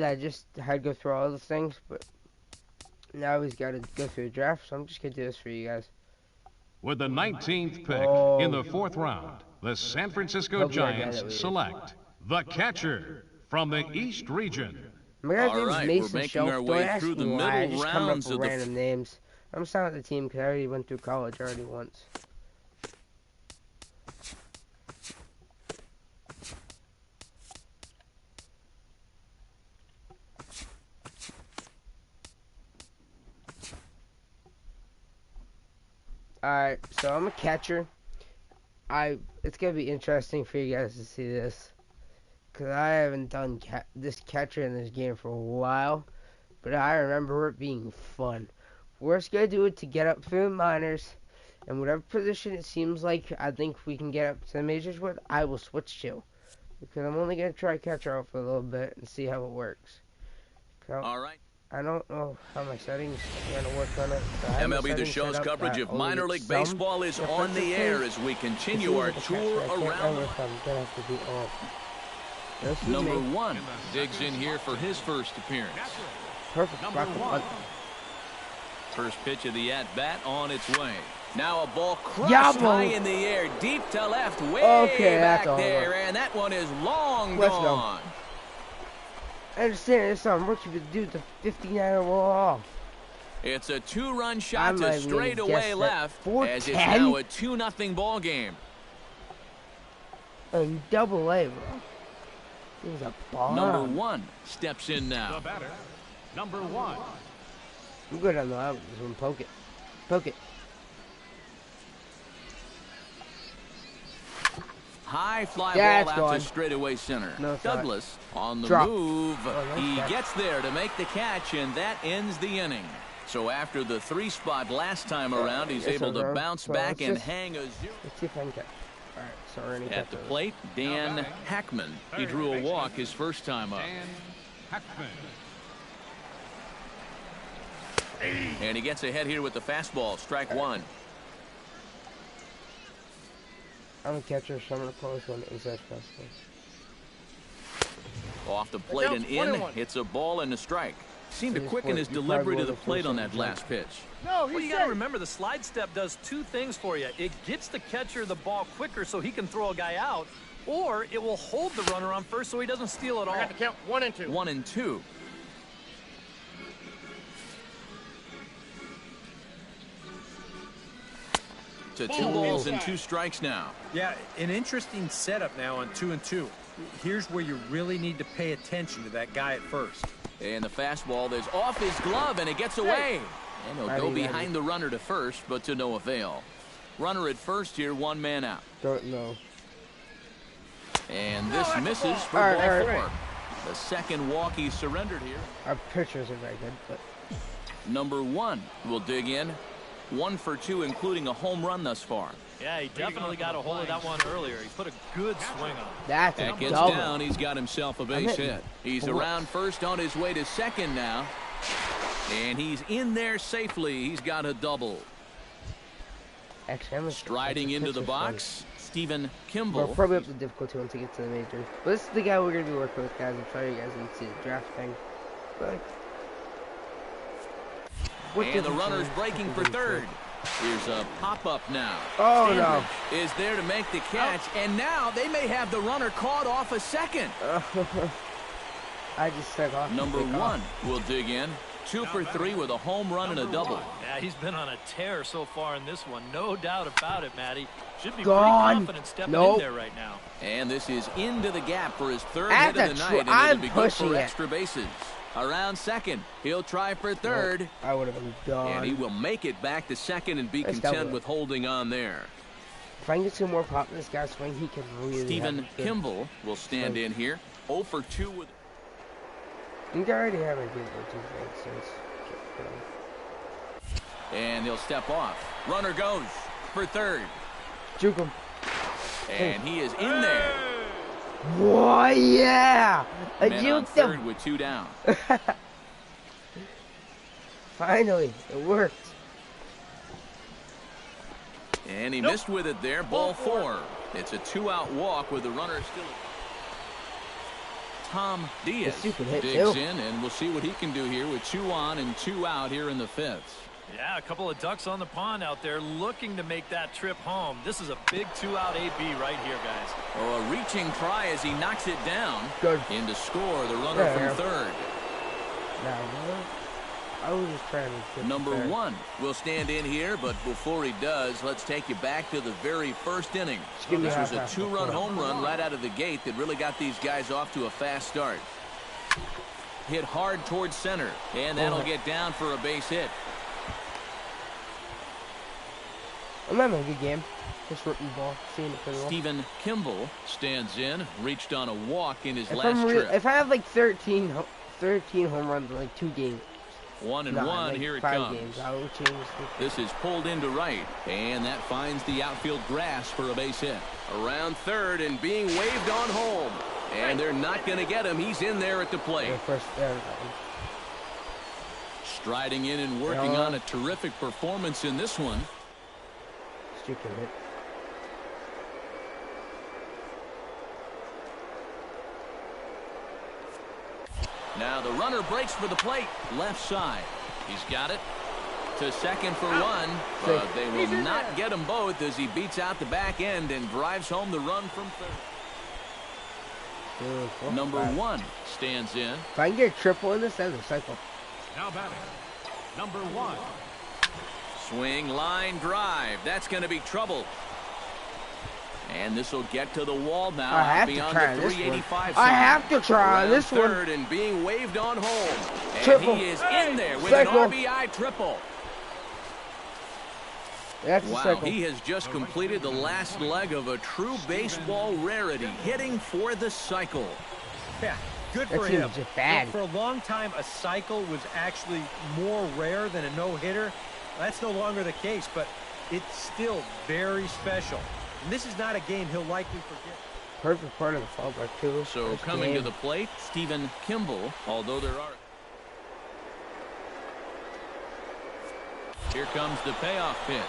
I just had to go through all the things, but now he's got to go through the draft, so I'm just gonna do this for you guys. With the 19th pick in the fourth round, the San Francisco Hope you guys know Giants that we did. select the catcher from the East region. My guy's All name's right, Mason we're making Shelf. our Don't way ask through the me why. I middle just come up rounds with of the random names. I'm starting with the team because I already went through college already once. Alright, so I'm a catcher. It's gonna be interesting for you guys to see this, cause I haven't done this catcher in this game for a while, but I remember it being fun. We're just gonna do it to get up through the minors, and whatever position it seems like I think we can get up to the majors with, I will switch to, because I'm only gonna try catcher out for a little bit and see how it works. All right. I don't know how my settings are going to work on it. So MLB The Show's coverage of minor league baseball is on the air as we continue our tour around. Number 1 digs in here for his first appearance. Perfect. Number 1. First pitch of the at-bat on its way. Now a ball crushed high in the air, deep to left, way back there, and that one is long gone. I understand there's some rookie to do the 59 overall. It's a 2-run shot to straightaway left, as it's now a 2-0 ball game. And double A, bro. He's a bomb. Number 1 steps in now. The batter, number 1. I'm good on the line with this one. Poke it. Poke it. High fly ball out to straightaway center. No, Douglas on the move. He gets there to make the catch, and that ends the inning. So after the 3 spot last time around, he's able to bounce back and hang a 0. Let's see if I can catch. All right, sorry. At the plate, Dan Hackman. He drew a walk his first time up. Dan Hackman. And he gets ahead here with the fastball. Strike 1. I'm a catcher, so I'm going to call this one inside fastball. Off the plate and in. It's a ball and a strike. Seemed to quicken his delivery to the plate on that last pitch. No, well, you got to remember the slide step does 2 things for you. It gets the catcher the ball quicker so he can throw a guy out, or it will hold the runner on first so he doesn't steal it all. I got to count 1 and 2. 1 and 2. To 2 balls and 2 strikes now. Yeah, an interesting setup now on 2 and 2. Here's where you really need to pay attention to that guy at first. And the fastball is off his glove, and it gets away. And he'll go behind the runner to first, but to no avail. Runner at first here, 1 man out. Don't know. And this misses for ball 4. The second walk he surrendered here. Our pitchers are very good, but Number 1 will dig in. 1 for 2, including a home run thus far. Yeah, he definitely got a hold of that one earlier. He put a good swing on it. That's that gets double. down. He's got himself a base hit. He's around first on his way to second now. And he's in there safely. He's got a double. Striding into the box, Stephen Kimball. We're probably up the difficulty once we get to the majors. But this is the guy we're going to be working with, guys. I'm sorry you guys didn't see the draft thing. But and the runner's breaking for third. Here's a pop-up now. Oh, Stanbridge is there to make the catch, and now they may have the runner caught off a second. I just took off. Number 1 will dig in. 2 for 3 with a home run and a double. Yeah, he's been on a tear so far in this one. No doubt about it, Matty. Should be pretty confident stepping in there right now. And this is into the gap for his 3rd hit of the night, and it'll be good for extra bases. Around second, he'll try for third. Nope, I would have been gone. And he will make it back to second and be content with holding on there. If I can get some more pop in this guy's swing, he can really. Stephen Kimball will stand in here. 0 for 2 with. I think I already have a good 2 things. And he'll step off. Runner goes for third. Juke him. And he is in there. What? Yeah! I juked him. Third with 2 down. Finally, it worked. And he missed with it there. Ball 4. It's a 2-out walk with the runner still. Tom Diaz digs in, and we'll see what he can do here with 2 on and 2 out here in the 5th. Yeah, a couple of ducks on the pond out there looking to make that trip home. This is a big 2-out AB right here, guys. Oh, a reaching try as he knocks it down. Good. In to score the runner from third. I was just trying to Number 1 will stand in here, but before he does, let's take you back to the very first inning. This was a 2-run home run right out of the gate that really got these guys off to a fast start. Hit hard towards center, and that'll get down for a base hit. I'm having a good game. Just ripping the ball, seeing it pretty well. Stephen Kimball stands in, reached on a walk in his last trip. If I have like 13 home runs in like 2 games. 1-1, like here it 5 comes. Games, I will change this is pulled into right, and that finds the outfield grass for a base hit. Around third and being waved on home. And they're not going to get him. He's in there at the plate. Striding in and working on a terrific performance in this one. Now the runner breaks for the plate. Left side. He's got it. To second for 1. But they will not get them both as he beats out the back end and drives home the run from third. Number 1 stands in. If I can get a triple in this, that's a cycle. Now batting, number 1. Swing, line, drive. That's going to be trouble. And this will get to the wall now. I have to try on this one. I have to try on this one. Third and being waved on home. And triple. He is in there with an RBI triple. That's wow, he has just completed the last leg of a true baseball rarity, hitting for the cycle. Yeah, good for him. For a long time, a cycle was actually more rare than a no-hitter. That's no longer the case, but it's still very special. And this is not a game he'll likely forget. Perfect part of the fallback, too. So coming to the plate, Stephen Kimball, although there are... Here comes the payoff pitch.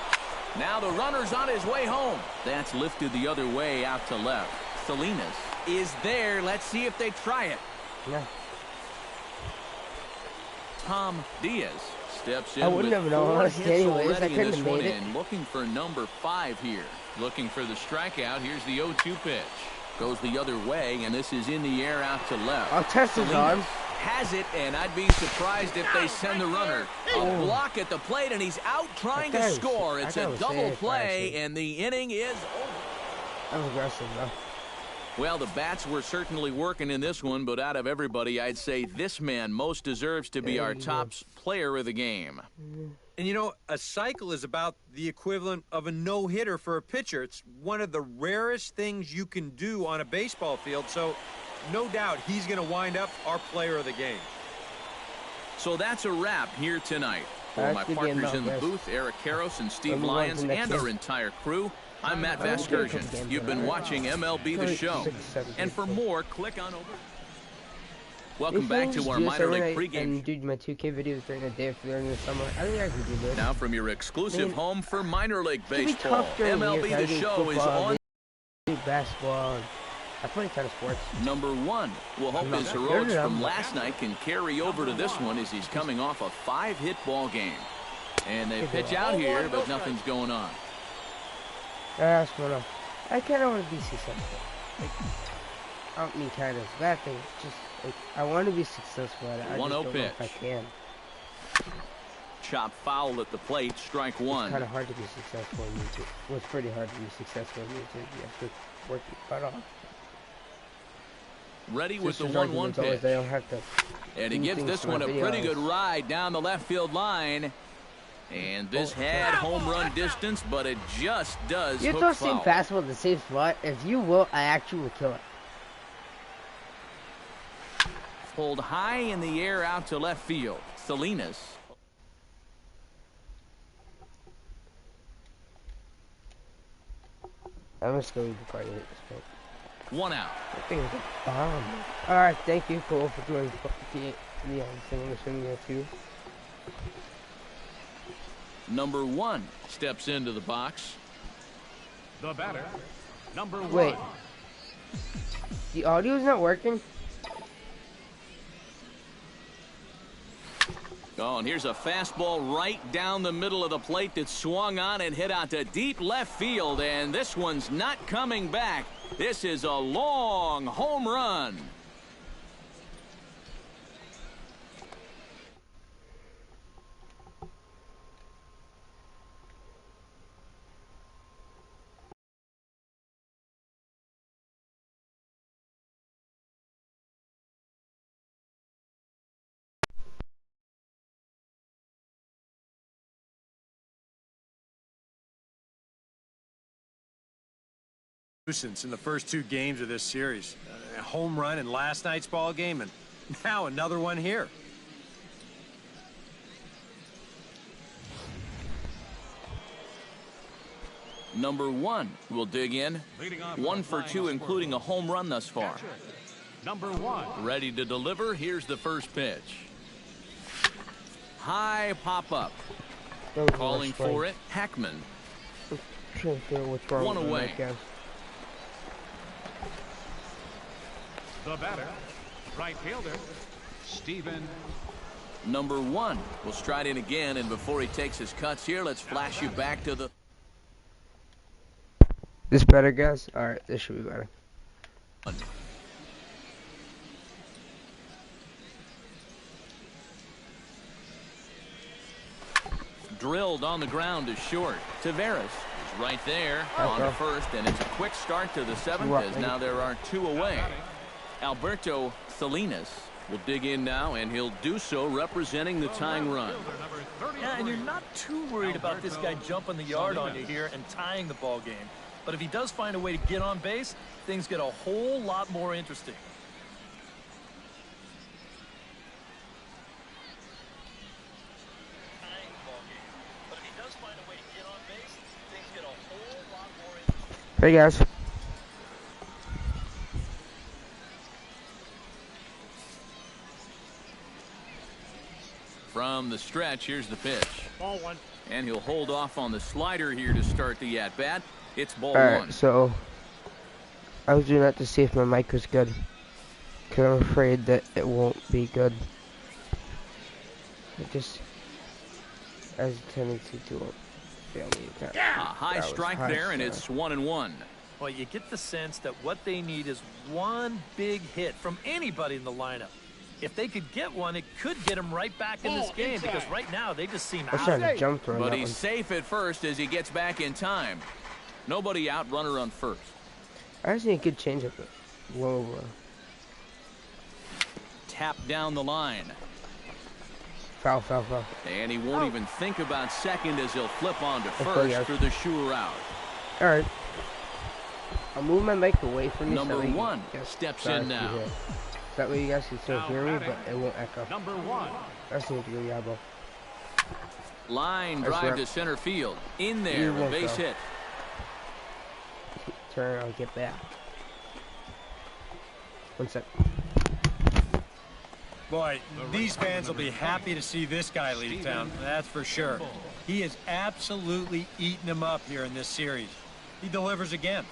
Now the runner's on his way home. That's lifted the other way out to left. Salinas is there. Let's see if they try it. Yeah. Tom Diaz steps in. I wouldn't have known anyways. I couldn't have made it. Looking for number 5 here. Looking for the strikeout. Here's the 0-2 pitch. Goes the other way, and this is in the air out to left. I'll test his arm. Has it, and I'd be surprised if they send the runner. A block at the plate, and he's out trying to score. It's a double play, and the inning is over. I'm aggressive, though. Well, the bats were certainly working in this one, but out of everybody, I'd say this man most deserves to be our top player of the game. And, you know, a cycle is about the equivalent of a no-hitter for a pitcher. It's one of the rarest things you can do on a baseball field, so no doubt he's going to wind up our player of the game. So that's a wrap here tonight. For my partners in the booth, Eric Karros and Steve Lyons, and our entire crew, I'm Matt Vasgersian. You've been watching MLB The Show. And for more, click on over. Welcome back to our minor league pregame. And do my 2K videos during the day during the summer. I think I can do this. Now from your exclusive home for minor league baseball, MLB The Show is on. Basketball. I play kind of sports. Number 1 will hope his heroics from last night can carry over to this one as he's coming off a 5-hit ball game. And they pitch out here, but nothing's going on. I kind of want to be successful. Like, I don't mean kind of bad thing. Just like I want to be successful at it. I just don't know if I can. Chop foul at the plate, strike 1. It's kind of hard to be successful in music. Well, it's pretty hard to be successful in music. You have to work your butt off. Ready with the 1-1 pitch. They don't have to. And he gives this one a pretty good ride down the left field line. And this had home run distance, but it just does you hook throw foul. same fastball at the same spot. If you will, I actually will kill it. Pulled high in the air out to left field. Salinas. I'm just going to try to hit this point. 1 out. I think it's a bomb. Alright, thank you, Cole, for doing the thing too. Number 1 steps into the box. The batter, number 1. Wait. The audio's not working? Oh, and here's a fastball right down the middle of the plate that swung on and hit out to deep left field, and this one's not coming back. This is a long home run. In the first 2 games of this series, a home run in last night's ball game, and now another one here. Number 1 will dig in. 1 for 2, including a home run thus far. Number 1. Ready to deliver. Here's the first pitch. High pop up. Calling for it, Hackman. Trying to figure out what's wrong 1 with away. The batter, right fielder, Steven. Number 1 will stride in again, and before he takes his cuts here, let's flash you back to the... This better, guys? Alright, this should be better. Drilled on the ground to short. Taveras is right there on the first, and it's a quick start to the 7th as now there are 2 away. Alberto Salinas will dig in now, and he'll do so representing the tying run. Yeah, and you're not too worried about this guy jumping the yard on you here and tying the ball game. But if he does find a way to get on base, things get a whole lot more interesting. Hey guys. From the stretch, here's the pitch. Ball 1. And he'll hold off on the slider here to start the at-bat. It's ball 1. Alright, so I was doing that to see if my mic was good, because I'm afraid that it won't be good. It just has a tendency to fail me. A high strike there, and it's 1-1. Well, you get the sense that what they need is one big hit from anybody in the lineup. If they could get one, it could get them right back in this game, because right now they just seem out. Trying to jump through But that he's one. safe at first as he gets back in time. Nobody out, runner on first. I just need a good change up. Whoa. Tap down the line. Foul. And he won't even think about second as he'll flip on to first for the sure out. Alright. I'll move my mic away from me. Number 1 steps in now. That way you guys can still hear me, but it won't echo. Number 1. That's need to go, Yabo. Line drive to center field. In there, a base hit. Turn, I'll get back. 1 sec. Boy, these fans will be happy to see this guy leave town, that's for sure. He is absolutely eating them up here in this series. He delivers again.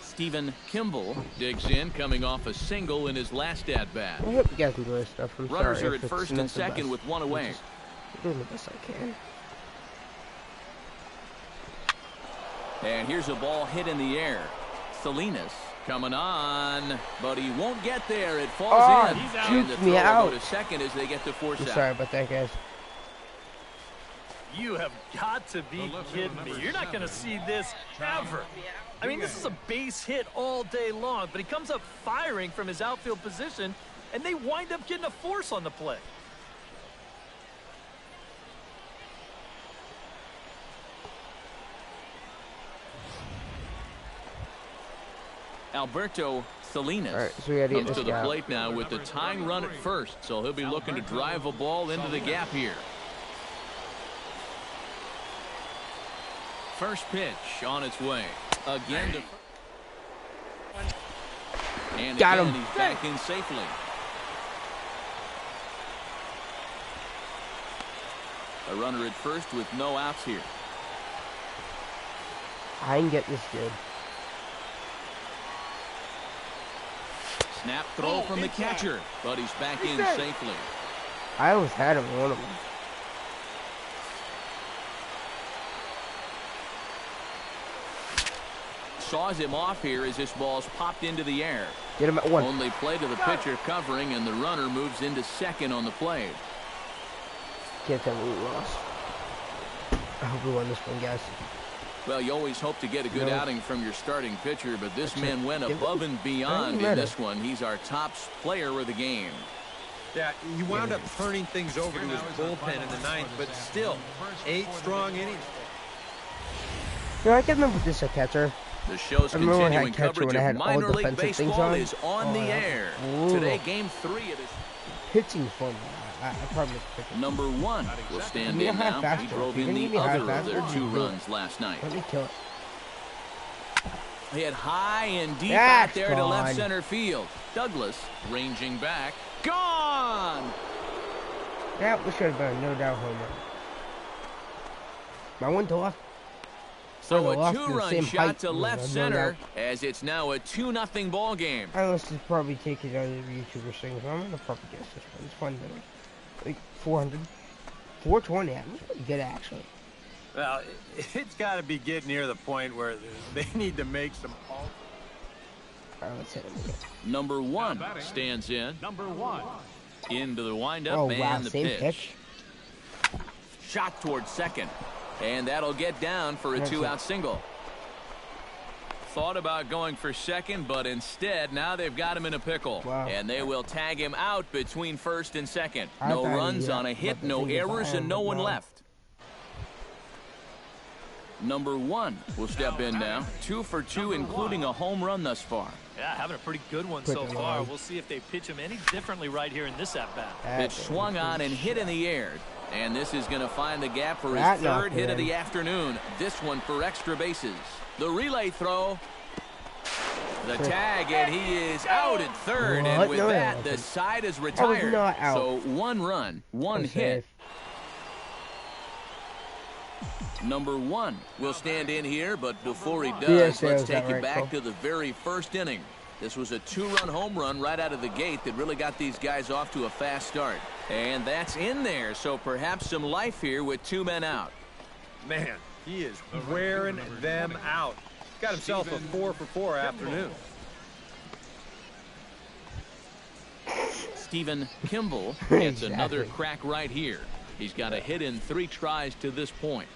Stephen Kimball digs in, coming off a single in his last at-bat. I hope you guys enjoy this stuff. I'm Runners sorry are at first and second with 1 away. I'm doing the best I can. And here's a ball hit in the air. Salinas coming on, but he won't get there. It falls in. And the throw will go to second as they get the force out. Sorry about that, guys. You have got to be kidding me. You're not going to see this ever. I mean, this is a base hit all day long, but he comes up firing from his outfield position, and they wind up getting a force on the play. Alberto Salinas comes to the plate now with the tying run at first, so he'll be looking to drive a ball into the gap here. First pitch on its way. Again to... And got again, him. He's back in safely. A runner at first with no outs here. I can get this good. Snap throw from the catcher, but he's back in safely. I almost had him on one of them. Saws him off here as this ball's popped into the air. Get him at one. Only play to the pitcher covering, and the runner moves into second on the play. Can't tell me we lost. I hope we won this one, guys. Well, you always hope to get a good outing from your starting pitcher, but this man went above and beyond in this one. He's our top player of the game. Yeah, he wound up turning things over to his bullpen in the ninth, but still, 8 strong innings. You know, I can remember this catcher. The show's continuing coverage of minor league baseball is on the air. Today, Game 3 of this pitching form. I probably Number 1 will stand in now. He drove in the other of their 2 runs last night. Let me kill it. Hit high and deep out there to left center field. Douglas ranging back. Gone! That should have been a no-doubt home run. My one to left. So a 2-run shot to left center as it's now a 2-0 ball game. I must have probably taken it out of the YouTuber thing, so I'm gonna probably guess this one. It's fun, like 400, 420. That was pretty good actually. Well, it's got to be getting near the point where they need to make some calls. All right, let's hit him again. Number 1 stands in. Number 1. Into the windup oh, and wow, the same pitch. Shot towards second. And that'll get down for a 2-out single. Thought about going for second, but instead, now they've got him in a pickle. Wow. And they will tag him out between first and second. No runs on a hit, no errors, and no one left. Number 1 will step in now. 2 for 2, including a home run thus far. Yeah, having a pretty good one so far. We'll see if they pitch him any differently right here in this at-bat. Pitch swung on and hit in the air. And this is going to find the gap for his 3rd hit of the afternoon. This one for extra bases. The relay throw. The tag, and he is out at 3rd. And with that, the side is retired. So 1 run, 1 hit. Number 1 will stand in here, but before he does, let's take you back to the very first inning. This was a 2-run home run right out of the gate that really got these guys off to a fast start. And that's in there, so perhaps some life here with 2 men out. Man, he is wearing them out. Got himself a 4 for 4 afternoon. Stephen Kimball gets another crack right here. He's got a hit in 3 tries to this point.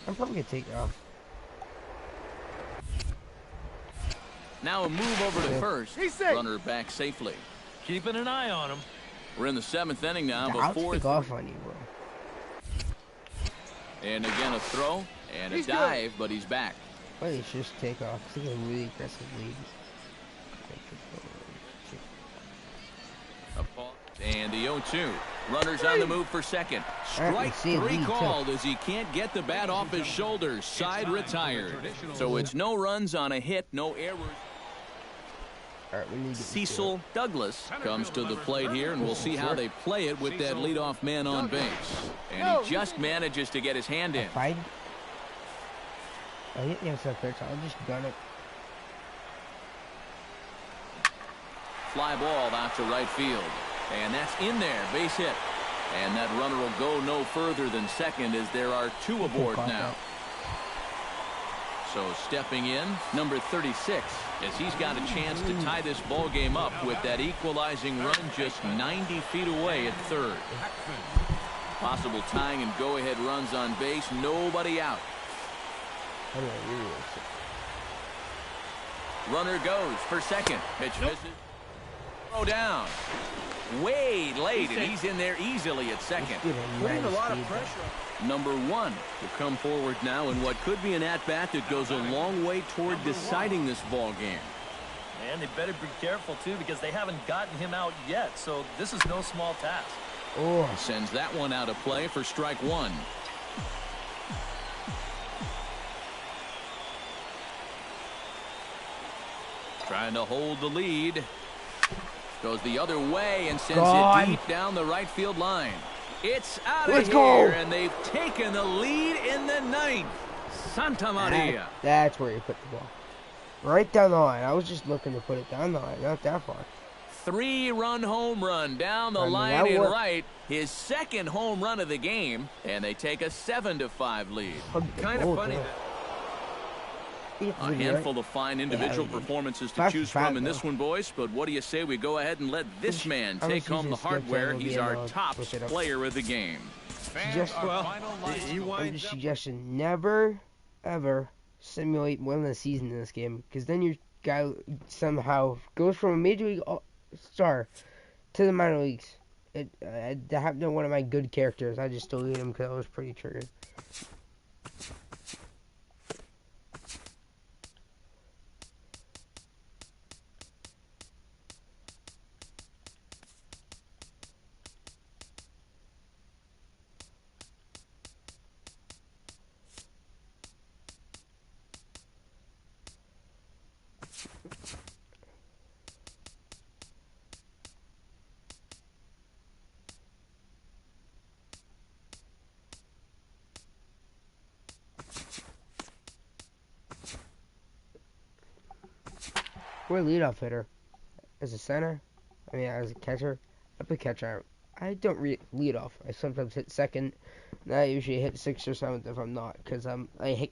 I'm probably going to take it off. Now a move over to first. Runner back safely. Keeping an eye on him. We're in the 7th inning now. I'll take off on you, bro. And again a throw and a dive, but he's back. Why don't you just take off? It's like a really aggressive lead. And the 0-2. Runners on the move for second. Strike 3 called as he can't get the bat off his shoulders. Side retired. So it's no runs on a hit, no errors. Cecil Douglas comes to the plate here, and we'll see how they play it with that leadoff man on base. And he just manages to get his hand in. I hit the outside pitch. I'll just gun it. Fly ball out to right field. And that's in there, base hit. And that runner will go no further than second as there are 2 aboard now. So stepping in, number 36, as he's got a chance to tie this ball game up with that equalizing run just 90 feet away at 3rd. Possible tying and go-ahead runs on base, nobody out. Runner goes for second. Pitch misses. Throw down. Way late, and he's in there easily at second. Putting a lot of pressure. Number 1 will come forward now in what could be an at-bat that goes a long way toward deciding this ball game. And they better be careful, too, because they haven't gotten him out yet, so this is no small task. Oh, sends that one out of play for strike 1. Trying to hold the lead. Goes the other way and sends it deep down the right field line. It's out of here, and they've taken the lead in the 9th. Santa Maria. That's where you put the ball. Right down the line. I was just looking to put it down the line, not that far. 3-run home run down the line in right. His second home run of the game, and they take a 7-5 lead. Kind of funny. A handful of fine individual performances to choose from in this one, boys. But what do you say we go ahead and let this man take home the hardware? He's our top player of the game. Suggestion: never, ever simulate winning the season in this game, because then your guy somehow goes from a major league star to the minor leagues. That happened to one of my good characters. I just deleted him because I was pretty triggered. We're a leadoff hitter. As a center, as a catcher, I play catcher. I don't lead off. I sometimes hit second, and I usually hit 6th or 7th if I'm not, because I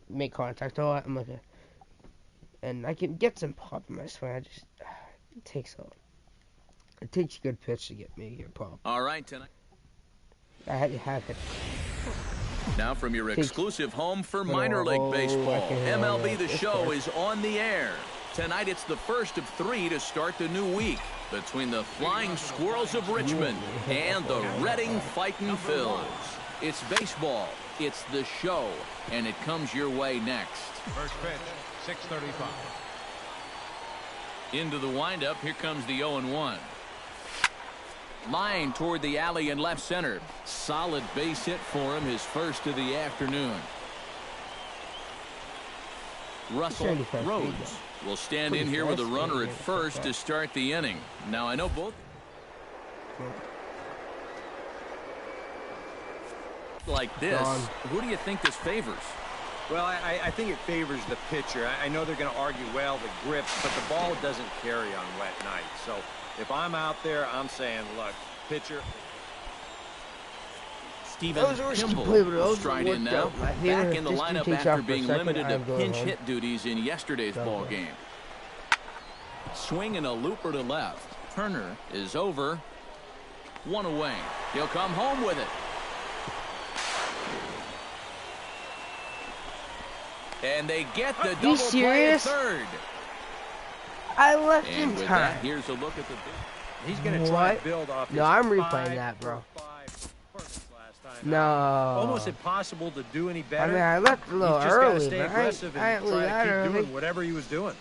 make contact a lot. And I can get some pop in my swing. It takes a good pitch to get me a pop. All right, tonight. I have hit. Now from your exclusive home for minor league baseball, MLB The Show is on the air. Tonight it's the first of 3 to start the new week between the Flying Squirrels of Richmond and the Reading Fightin' Phils. It's baseball, it's the show, and it comes your way next. First pitch, 6:35. Into the windup, here comes the 0-1. Line toward the alley in left center. Solid base hit for him, his first of the afternoon. Russell Rhodes will stand in here with a runner at first to start the inning. Now, I know both. Like this, who do you think this favors? Well, I think it favors the pitcher. I know they're going to argue, well, the grip, but the ball doesn't carry on wet nights. So if I'm out there, I'm saying, look, pitcher. Steven Kimball stride in now, back in the lineup after being limited to pinch hit duties in yesterday's ball game. Swinging a looper to left. Turner is over. 1 away. He'll come home with it. And they get the double play at third. I left in time. That, here's a look at the. He's going to try to build off. No, I'm replaying that, bro. No. Almost impossible to do any better. I left a little early, stay aggressive and try to keep doing whatever he was doing.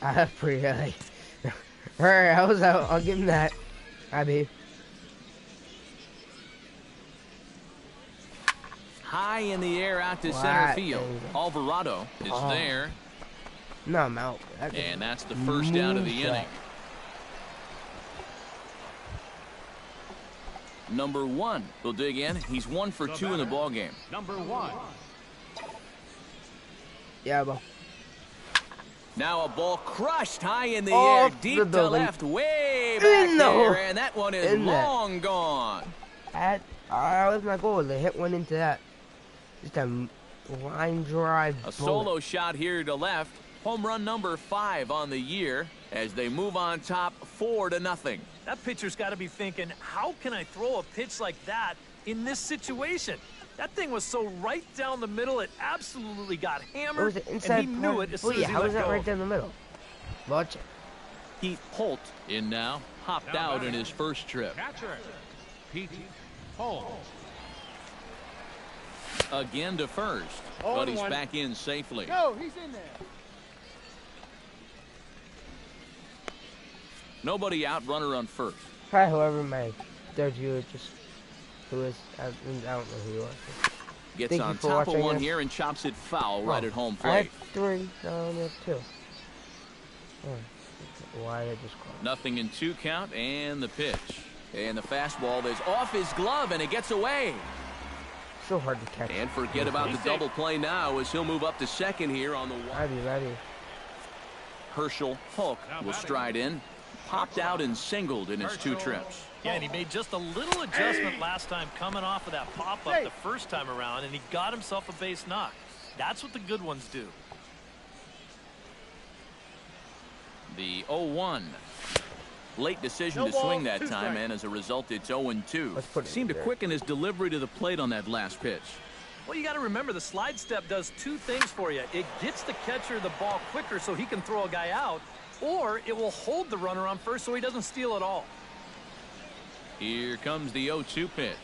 I have pretty early. Alright, I was out. I'll give him that. Abby. High in the air out to center field. Alvarado is there. No, I'm out. And that's the first down of the inning. Number 1 will dig in. He's 1 for 2 in the ball game. Number 1. Yeah, bro. Now a ball crushed high in the air, deep to left, way back there, and that one is long gone. That was my goal, to hit one into that. Just a line drive. A solo shot here to left. Home run number 5 on the year as they move on top 4-0. That pitcher's got to be thinking, how can I throw a pitch like that in this situation? That thing was so right down the middle, it absolutely got hammered, and he knew it as soon as he let go. How was that right down the middle? Watch it. Pete Holt in now, hopped out in his first trip. Catcher, Pete Holt. Again to first, but he's back in safely. No, he's in there. Nobody out, runner on first. Probably whoever my third viewer just who is, I don't know who you are. Gets on top of one here and chops it foul right at home plate. I have 3, no, I only have 2. Why I just called. Nothing in 2 count and the pitch. And the fastball is off his glove, and it gets away. So hard to catch. And forget about the double play now as he'll move up to second here on the one. Ready. Herschel Hulk will stride in. Popped out and singled in his 2 trips. Yeah, and he made just a little adjustment last time coming off of that pop-up the first time around, and he got himself a base knock. That's what the good ones do. The 0-1. Late decision to swing that time, and as a result, it's 0-2. Seemed to quicken his delivery to the plate on that last pitch. Well, you got to remember the slide step does 2 things for you. It gets the catcher the ball quicker so he can throw a guy out, or it will hold the runner on first so he doesn't steal it all. Here comes the 0-2 pitch.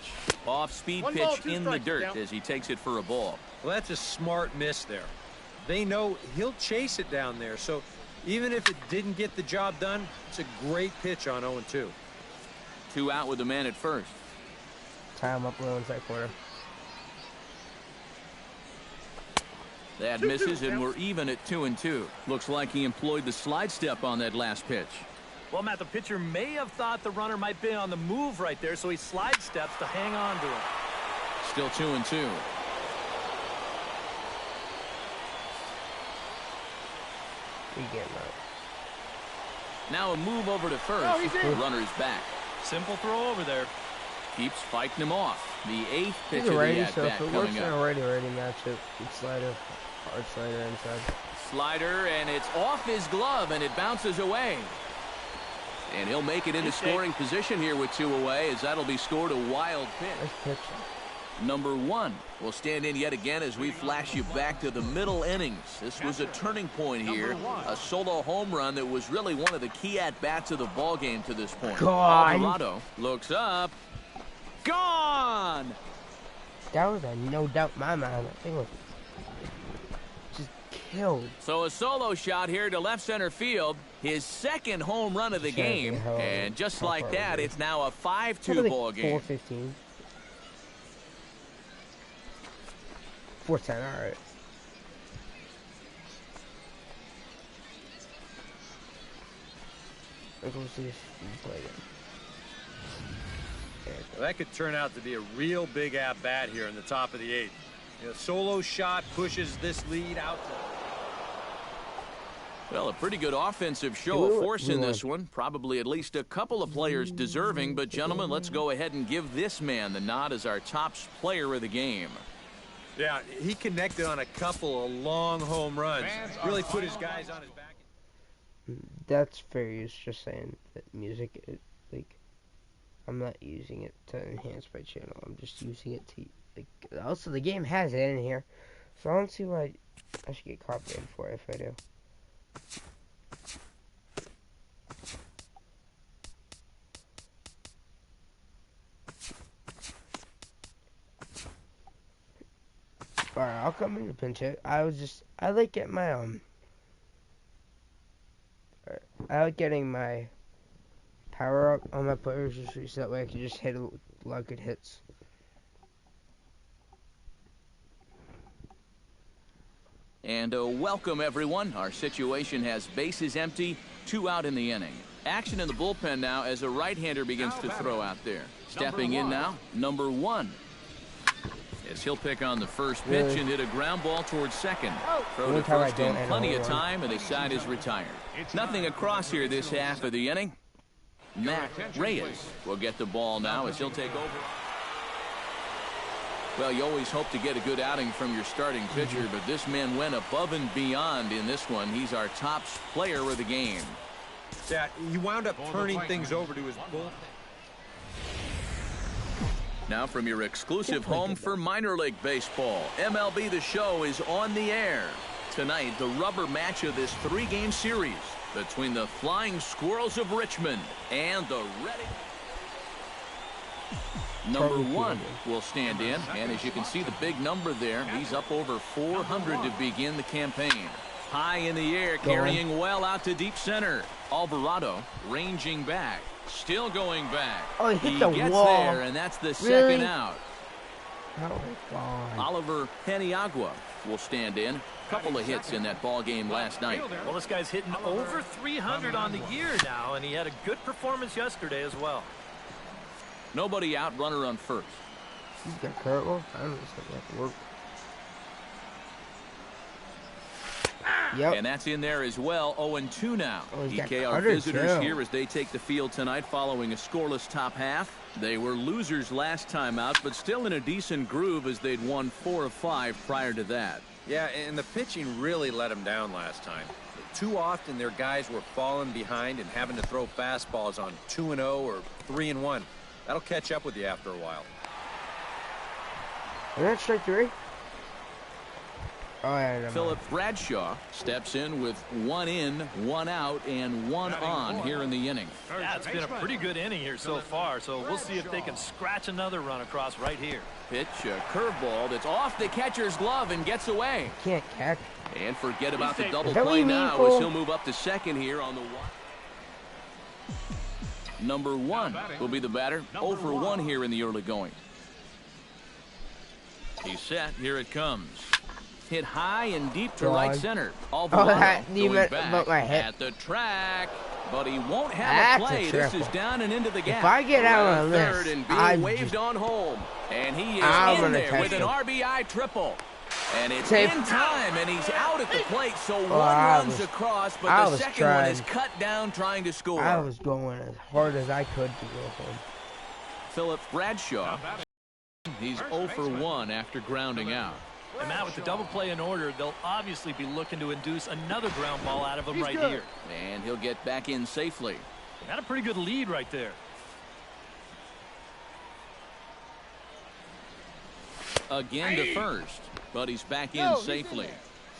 Off-speed pitch in the dirt as he takes it for a ball. Well, that's a smart miss there. They know he'll chase it down there, so even if it didn't get the job done, it's a great pitch on 0-2. 2 out with the man at first. Tie him up low inside corner. That misses, and we're even at 2-2. Looks like he employed the slide step on that last pitch. Well, Matt, the pitcher may have thought the runner might be on the move right there, so he slide steps to hang on to him. Still 2-2. Now a move over to first. The runner's back. Simple throw over there. Keeps fighting him off. The 8th pitch of the at-bat coming up. Already matchup. Slider, hard slider inside. Slider, and it's off his glove, and it bounces away. And he'll make it into scoring position here with 2 away, as that'll be scored a wild pitch. Number 1 will stand in yet again as we flash you back to the middle innings. This was a turning point here. A solo home run that was really one of the key at-bats of the ball game to this point. Alvarado looks up. Gone! That was a no doubt in my mind. That thing was just killed. So a solo shot here to left center field. His 2nd home run of the game. And just like that, it's now a 5-2 ball game. 4-15. 4-10, all right. Let's go see if you play again. Well, that could turn out to be a real big at-bat here in the top of the 8th. A solo shot pushes this lead out. Well, a pretty good offensive show of force in this one. Probably at least a couple of players deserving. But, gentlemen, let's go ahead and give this man the nod as our top player of the game. Yeah, he connected on a couple of long home runs. Really put his guys on his back. That's fair use. Just saying that music, like, I'm not using it to enhance my channel. I'm just using it to, like, also the game has it in here. So I don't see why I should get copyrighted for it if I do. Alright, I'll come in the pinch hit. I like getting my, I like getting my power up on my players just so that way I can just hit a lot of good hits. And welcome, everyone. Our situation has bases empty, 2 out in the inning. Action in the bullpen now as a right-hander begins to throw out there. Stepping in now, number 1. As he'll pick on the first pitch and hit a ground ball towards second. Throw to first in plenty of time, and the side is retired. Nothing across here this half of the inning. Matt Reyes will get the ball now as he'll take over. Well, you always hope to get a good outing from your starting pitcher, but this man went above and beyond in this one. He's our top player of the game. Yeah, he wound up turning things over to his bullpen. Now from your exclusive home for minor league baseball, MLB The Show is on the air. Tonight, the rubber match of this 3-game series between the Flying Squirrels of Richmond and the Ready. Number 1 will stand in, and as you can see the big number there, he's up over 400 to begin the campaign. High in the air, carrying well out to deep center. Alvarado ranging back. Still going back. Oh, he hit the wall. There, and that's the second out. Oh, God. Oliver Paniagua will stand in. Couple of hits in that ball game last night. Well, this guy's hitting over 300 on the year now, and he had a good performance yesterday as well. Nobody out, runner on first. He's got curveball. I don't know if that can work. Yep. And that's in there as well. 0-2 now. Oh, DK, our visitors here as they take the field tonight following a scoreless top half. They were losers last time out, but still in a decent groove as they'd won 4 of 5 prior to that. Yeah, and the pitching really let them down last time. Too often their guys were falling behind and having to throw fastballs on 2-0 or 3-1. That'll catch up with you after a while. And that's strike 3. Oh, yeah, Philip Bradshaw steps in with 1 in, 1 out, and 1 on here in the inning. Yeah, it's been a pretty good inning here so far, so we'll see if they can scratch another run across right here. Pitch, a curveball that's off the catcher's glove and gets away. Can't catch. And forget about the double play now as he'll move up to second here on the one. Number 1 will be the batter. 0 for 1 here in the early going. He's set. Here it comes. Hit high and deep to right center. Alvarado going back at the track, but he won't have a play. This is down and into the gap. If I get out on this, third and being waved on home, and he is in there with an RBI triple. And it's in time, and he's out at the plate, so one runs across, but the second one is cut down trying to score. I was going as hard as I could to go home. Philip Bradshaw, he's 0 for 1 after grounding out. And Matt, with the double play in order, they'll obviously be looking to induce another ground ball out of him right here. And he'll get back in safely. Got a pretty good lead right there. Again to first, but he's back in safely.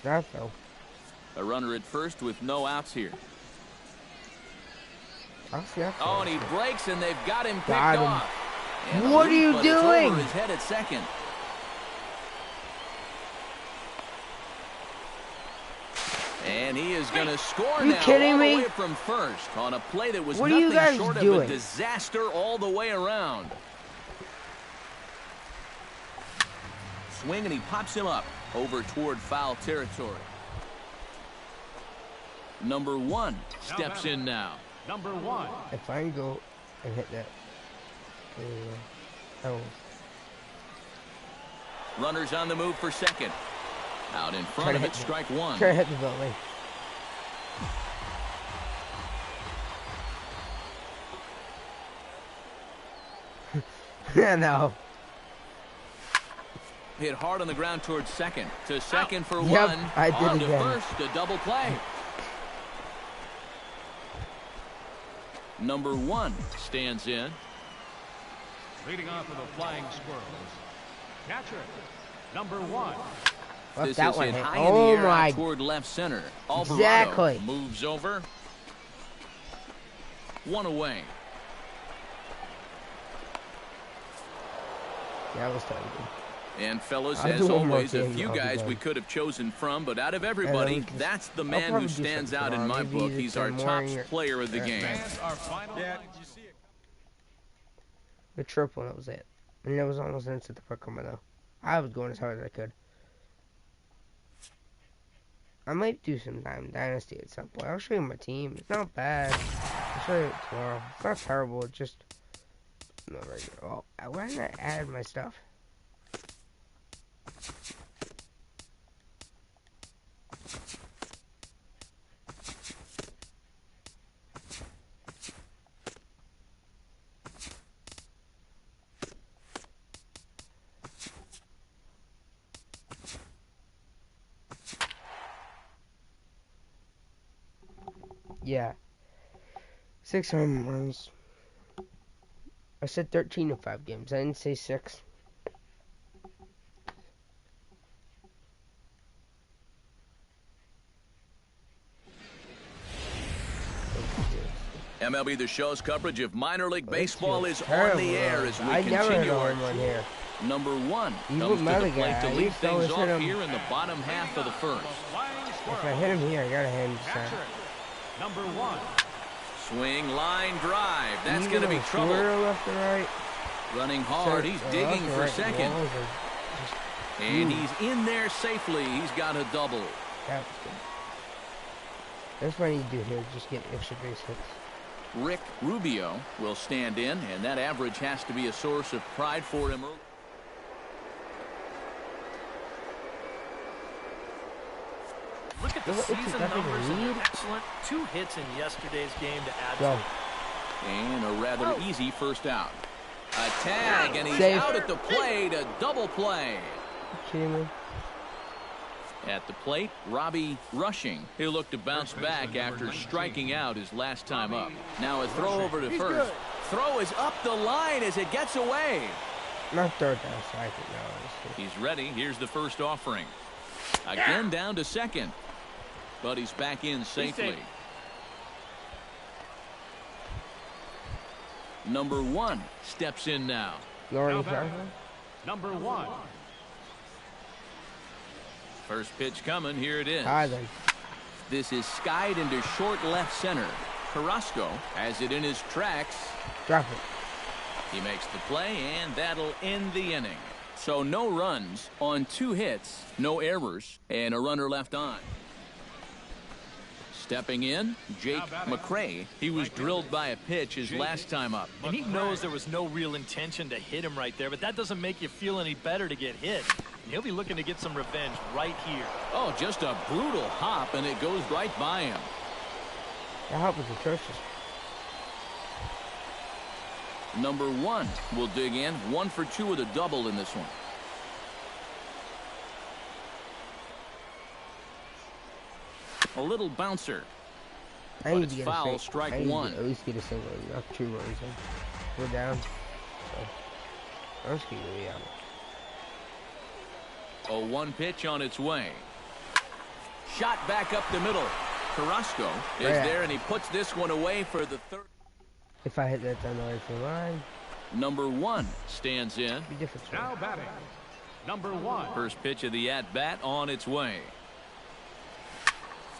That though. A runner at first with no outs here. Oh, and he breaks, and they've got him picked off. What are you doing? Over his head at second. And he is going to score now all the way from first on a play that was nothing short of a disaster all the way around. Swing, and he pops him up over toward foul territory. Number 1 steps in now. Number 1. If I can go and hit that. Runners on the move for second. Out in front of it, strike 1. Try to hit the building. Yeah, no. Hit hard on the ground towards second. To second for 1. I did on again. To first, a double play. Number 1 stands in. Leading off for the Flying Squirrels, catcher, number 1. This is hit high in the air out toward left center. Alvarado moves over. 1 away. Yeah, that was terrible. And fellas, as always, a few guys we could have chosen from, but out of everybody, that's the man who stands out in my book. He's our top player of the game. The triple, that was it. And it was almost instant the puck coming though. I was going as hard as I could. I might do some Dynasty at some point. I'll show you my team. It's not bad. I'll show you it tomorrow. It's not terrible. It's just not regular. Oh, why didn't I add my stuff? Yeah. 6 home runs. I said 13 in 5 games. I didn't say 6. MLB The Show's coverage of minor league baseball is on the air as we continue our here. Number 1 comes to the plate to lead things off here in the bottom half of the first. If I hit him here, I gotta hit him this time. Number 1. Swing, line, drive. That's going to be trouble. Left and right. Running hard. He's digging for second. And he's in there safely. He's got a double. That was good. That's what I need to do here. Just get extra base hits. Rick Rubio will stand in, and that average has to be a source of pride for him. Look at the season numbers. Excellent. 2 hits in yesterday's game to add to it. And a rather easy first out. A tag, and he's Safe. out at the plate. A double play. Kidding me? At the plate, Robbie Rushing. He'll look to bounce back after striking out his last time up. Now a throw over to first. Throw is up the line as it gets away. Not third down, second. No, He's ready. Here's the first offering. Again down to second. But he's back in safely. Number 1 steps in now. Number 1. First pitch coming. Here it is. Hi, then. This is skied into short left center. Carrasco has it in his tracks. Drop it. He makes the play, and that'll end the inning. So no runs on 2 hits, no errors, and a runner left on. Stepping in, Jake McRae. He was drilled by a pitch his last time up. And he knows there was no real intention to hit him right there, but that doesn't make you feel any better to get hit. He'll be looking to get some revenge right here. Oh, just a brutal hop, and it goes right by him. That hop was atrocious. Number 1 will dig in. 1 for 2 with a double in this one. A little bouncer. I But need it's to get foul, a strike I need 1. to at least get a single, not 2 runs. We're down. So, I'm just gonna go A 1 pitch on its way. Shot back up the middle. Carrasco is there, and he puts this one away for the third. If I hit that down the right field line. Number 1 stands in. Be different. Now batting. Number 1. First pitch of the at-bat on its way.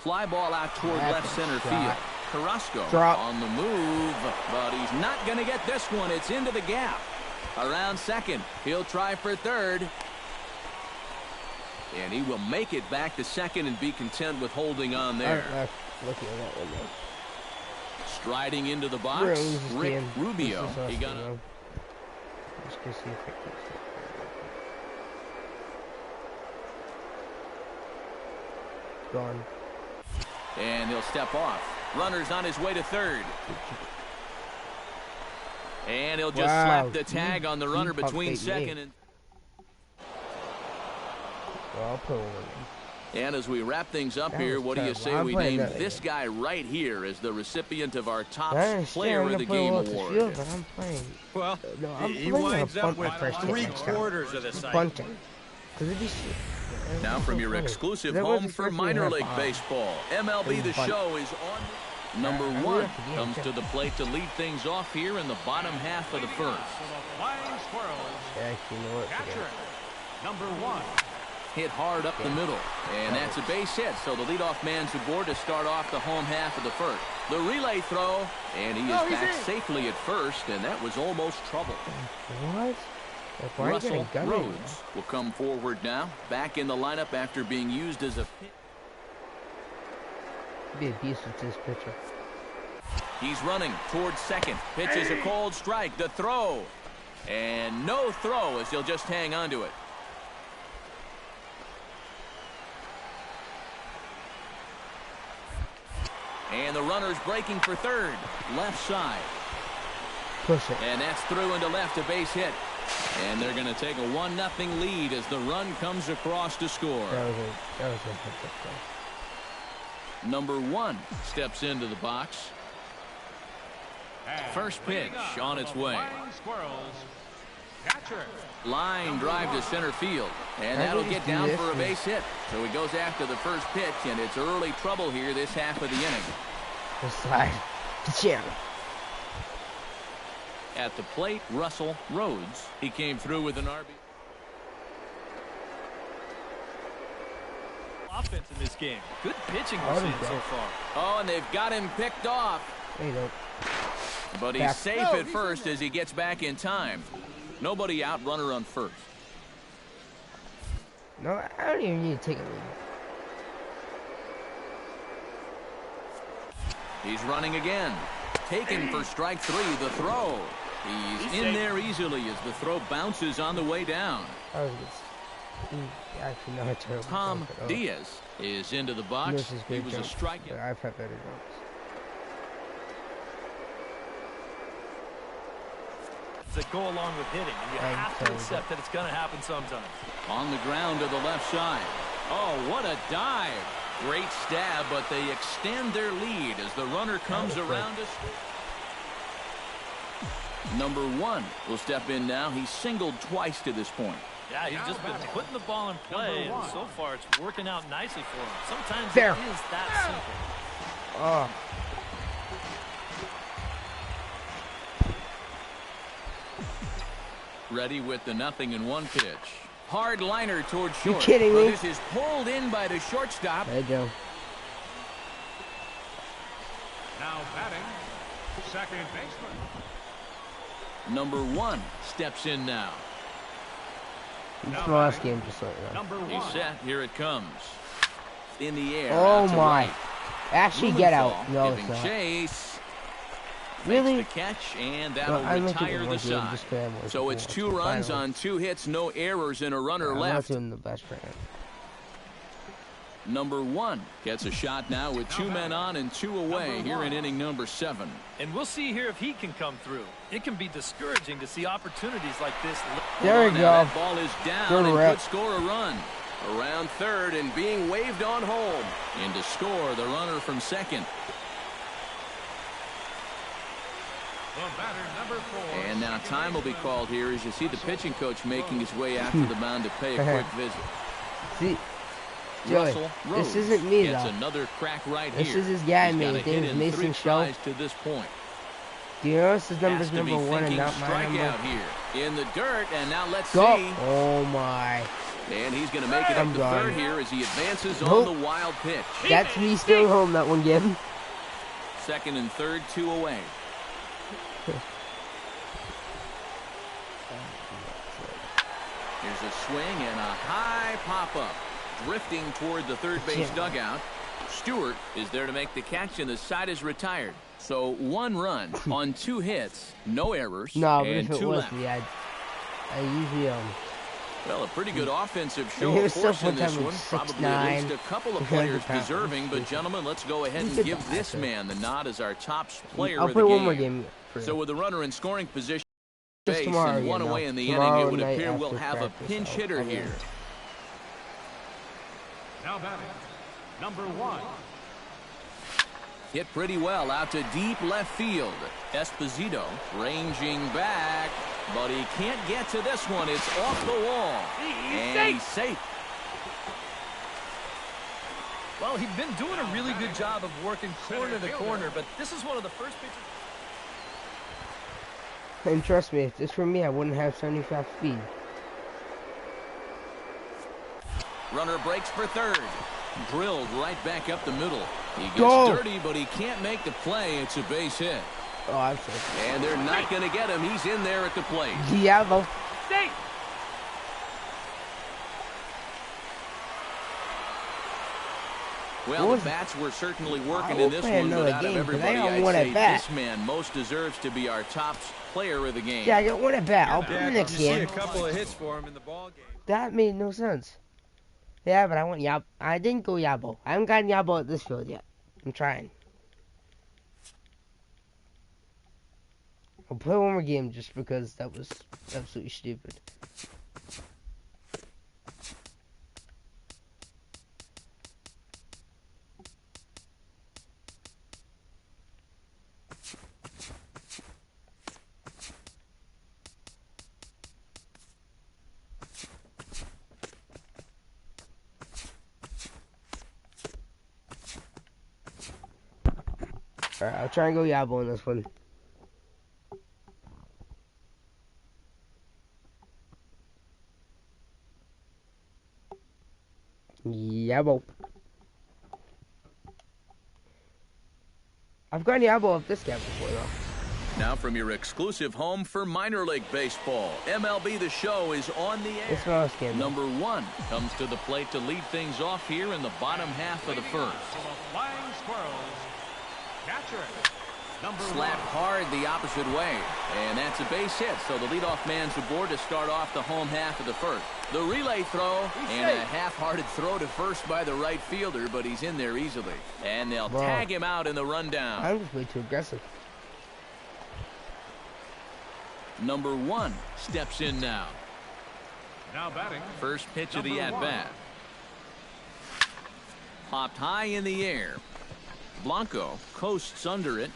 Fly ball out toward left center field. Carrasco on the move, but he's not going to get this one. It's into the gap. Around second. He'll try for third. And he will make it back to second and be content with holding on there. Looking at that one, though. Striding into the box, Rick Rubio. He got it. Just gonna see if I can see it. Gone. And he'll step off. Runner's on his way to third. And he'll just slap the tag on the runner between second and... Well, I'll put one in. And as we wrap things up here, what do you say we name this guy right here as the recipient of our top player of the game award? Field, but I'm playing. Well, no, he winds up with 3/4 of the cycle. Bunting. Now from your exclusive home for minor league baseball, MLB The Show is on. Number 1 comes to the plate to lead things off here in the bottom half of the first. Flying Squirrels. Catcher. Number 1. Hit hard up the middle, and that's a base hit, so the leadoff man's aboard to start off the home half of the first. The relay throw, and he is back safely at first, and that was almost trouble. What? Russell Rhodes will come forward now, back in the lineup after being used as a pit. Be a beast with this pitcher. He's running towards second. Pitch is a cold strike. The throw, and no throw as he'll just hang on to it. And the runner's breaking for third. Left side. Push it. And that's through into left, a base hit. And they're going to take a 1-0 lead as the run comes across to score. That was a hit play. Number 1 steps into the box. First pitch on its way. Catcher. Line drive to center field. And that'll get down for a base hit. So he goes after the first pitch, and it's early trouble here this half of the inning. The side. Jam. At the plate, Russell Rhodes. He came through with an RB. Offense in this game. Good pitching we're seeing so far. Oh, and they've got him picked off. There you go. But he's safe at first as he gets back in time. Nobody out, runner on first. No, I don't even need to take a lead. He's running again. Taken for strike 3, the throw. He's in there easily as the throw bounces on the way down. Tom Diaz is into the box. He was a strikeout. I've had better jumps. That go along with hitting, and you have to accept that it's going to happen sometimes. On the ground to the left side. Oh, what a dive. Great stab, but they extend their lead as the runner comes around us. Number 1 will step in now. He's singled twice to this point. Yeah, he's just been putting the ball in play, and so far it's working out nicely for him. Sometimes it is that simple. Oh. Ready with the 0-1 pitch. Hard liner towards short. You kidding me? This is pulled in by the shortstop. There you go. Now batting, second baseman. Number 1 steps in now. It's the last game, just like that. Number 1. He's set. Here it comes. In the air. Oh my! Right. Actually, get out. No, it's not. Chase. Really? The catch, and that'll retire the side. So it's 2 runs on 2 hits, no errors, and a runner left. I'm not doing the best right now. Number 1 gets a shot now with 2 men on and 2 away here in inning number 7. And we'll see here if he can come through. It can be discouraging to see opportunities like this. There we go. That ball is down and could score a run. Around third and being waved on home. In to score the runner from second. The batter, number 4. And now time will be called here as you see the pitching coach making his way out to the mound to pay a quick visit. See, Joey, this isn't me gets though. Another crack right this here. is his guy, man. His name is Mason Show. To this point. Do you notice his number's number 1 and not my number? Here in the dirt, and now let's go. See. Oh my! And he's going to make it up to third here as he advances on the wild pitch. That's me still home that one game. Second and third, 2 away. Here's a swing and a high pop-up. Drifting toward the third base dugout. Stewart is there to make the catch, and the side is retired. So 1 run on 2 hits, no errors, no, but and if it 2 was left. me, I usually Well, a pretty good offensive show, of course, in this one. Probably at least a couple of players deserving. But, gentlemen, let's go ahead and give this man the nod as our top player of the game. I'll play one more game. So with the runner in scoring position, base and 1 away in the inning, it would appear we'll have a pinch hitter here. Now batting, number 1. Hit pretty well out to deep left field. Esposito ranging back, but he can't get to this one. It's off the wall. He's safe. Well, he's been doing a really good job of working corner to corner, but this is one of the first pitches. And trust me, if this were me, I wouldn't have 75 speed. Runner breaks for third. Drilled right back up the middle. He gets dirty, but he can't make the play. It's a base hit. Oh, I'm sorry. And they're not going to get him. He's in there at the plate. Diablo. Stay. Well, the bats were certainly working in this one, but out of everybody, I'd say this man most deserves to be our top player of the game. Yeah, I got 1 at bat. I'll play the next game. See a couple of hits for him in the ball game. That made no sense. Yeah, but I want Yabo. I didn't go Yabo. I haven't gotten Yabo at this field yet. I'm trying. I'll play 1 more game just because that was absolutely stupid. Alright, I'll try and go Yabo in this one. Yabo. I've gotten Yabo up this gap before, though. Now from your exclusive home for minor league baseball, MLB The Show is on the air. It's my last game. Number 1 comes to the plate to lead things off here in the bottom half of the first. Flying Squirrels, catcher. Slapped hard the opposite way. And that's a base hit. So the leadoff man's aboard to start off the home half of the first. The relay throw and a half-hearted throw to first by the right fielder, but he's in there easily. And they'll tag him out in the rundown. I'm just way too aggressive. Number 1 steps in now. Now batting. First pitch of the at-bat. Popped high in the air. Blanco coasts under it.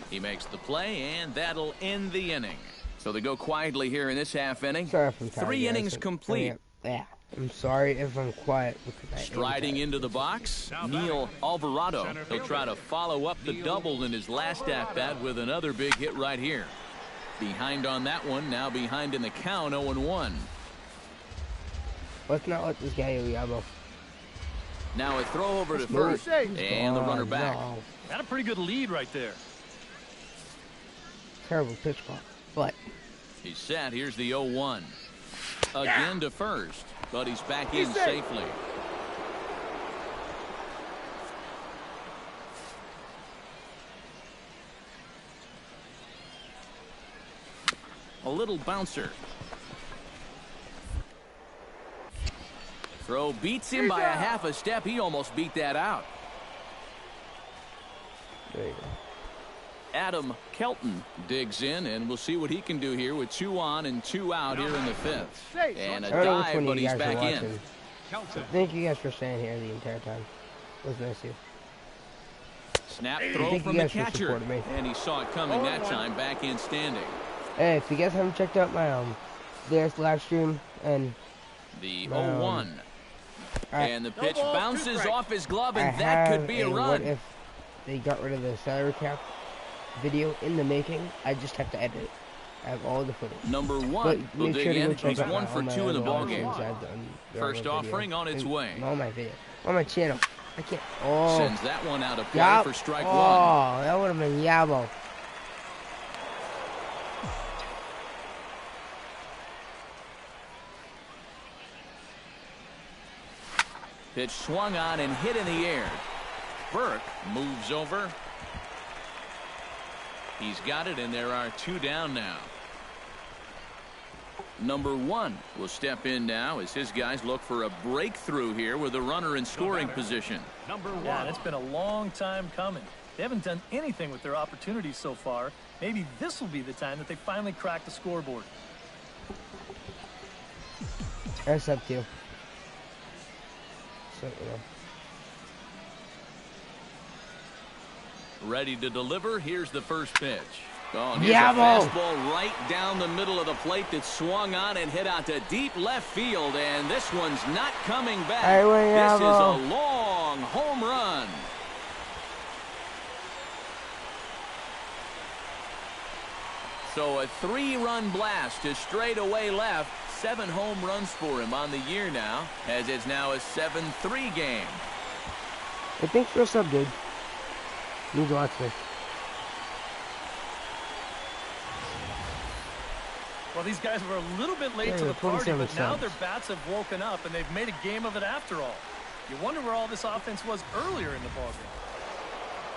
He makes the play, and that'll end the inning. So they go quietly here in this half inning. Sorry if I'm tired, 3 innings complete. Yeah, I'm sorry if I'm quiet. Striding into the box, Neil Alvarado. He'll try to follow up the double in his last at-bat with another big hit right here. Behind on that one, now behind in the count, 0-1. Let's not let this guy Yabo. Now a throw over to first, and the runner back. No. Got a pretty good lead right there. Terrible pitch clock, but He's set. Here's the 0-1. Again to first, but he's back in safely. A little bouncer. Throw beats him by a half a step. He almost beat that out. there you go. Adam Kelton digs in, and we'll see what he can do here with 2 on and 2 out here in the 5th. And a dive, but he's back in. Thank you guys for staying here the entire time. It was nice of you. Snap throw from the catcher, and he saw it coming that time, back in standing. Hey, if you guys haven't checked out my there's live stream and the 0-1. And the pitch bounces off his glove, and that could be a run. What if they got rid of the salary cap video in the making? I just have to edit it. I have all the footage. Number 1 will dig in. He's 1 for 2 in the ballgame. First offering on its way. On my video. On my channel. I can't. Oh. Sends that one out of play for strike 1. Oh, that would have been Yabo. Pitch swung on and hit in the air. Burke moves over. He's got it, and there are 2 down now. Number 1 will step in now as his guys look for a breakthrough here with a runner in scoring position. Number 1. Yeah, it's been a long time coming. They haven't done anything with their opportunities so far. Maybe this will be the time that they finally crack the scoreboard. That's up to you. So, Ready to deliver. Here's the first pitch. Oh, and here's a fastball right down the middle of the plate that swung on and hit out to deep left field, and this one's not coming back. This is a long home run. So a 3-run blast to straightaway left. 7 home runs for him on the year now, as it's now a 7-3 game. Hey, thanks for a sub, dude. Means a lot to me. Well, these guys were a little bit late to the party, but now their bats have woken up, and they've made a game of it after all. You wonder where all this offense was earlier in the ballgame.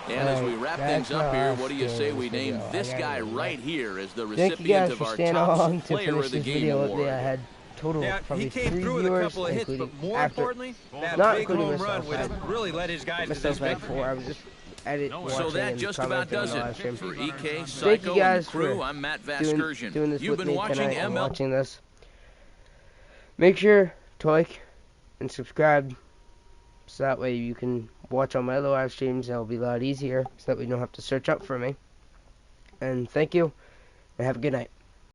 And as we wrap things up here, what do you say we name this guy right here as the recipient of our top player of the game award? I had total he came through with a couple of hits, but more importantly, that big home run would have really led his guys to this victory. I was just so that just about does it. For EK, Psycho, and the crew, I'm Matt Vasgersian. You've been watching ML. Make sure to like and subscribe, so that way you can watch all my other live streams. It'll be a lot easier, so that we don't have to search up for me. And thank you, and have a good night.